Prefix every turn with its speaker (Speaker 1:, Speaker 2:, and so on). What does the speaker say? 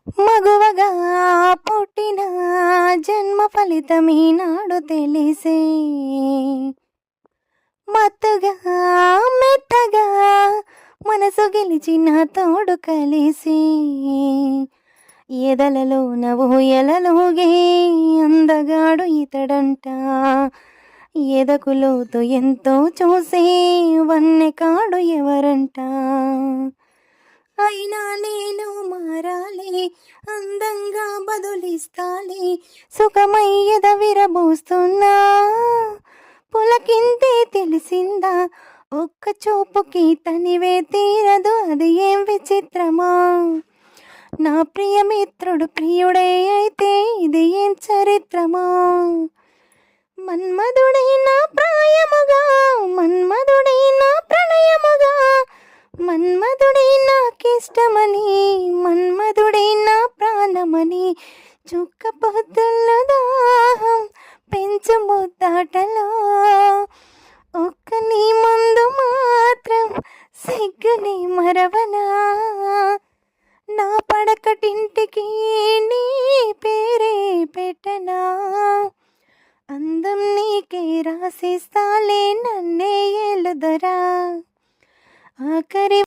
Speaker 1: మగువగా పుట్టిన జన్మ ఫలితం ఈనాడు తెలిసే, మత్తుగా మెత్తగా మనసు గెలిచిన తోడు కలిసి, ఎదలలో నవూయలలోగే అందగాడు ఇతడంట, ఎదకు లోతు ఎంతో చూసే వన్నెకాడు ఎవరంట. అయినా నేను మారాలి, అందంగా బదులిస్తాలి, సుఖమై ఎద విరబోస్తున్నా పులకింతే తెలిసిందా, ఒక్క చూపుకి తనివే తీరదు అది ఏం విచిత్రమా. నా ప్రియమిత్రుడు ప్రియుడే అయితే ఇది ఏం చరిత్రమా. మన్మధుడైన ప్రాయముగా మన్మధుడైన ప్రణయముగా మన్మధుడే నాకిష్టమని మన్మధుడే నా ప్రాణమని, చుక్క పొద్దుల దాహం పెంచు ముద్దాటలో, ఒక్క నీ ముందు మాత్రం సిగ్గుని మరవనా. నా పడకటింటికి నీ పేరే పెట్టనా, అందం నీకే రాసిస్తాలే నన్నే ఏలుదరా. ఆఖరి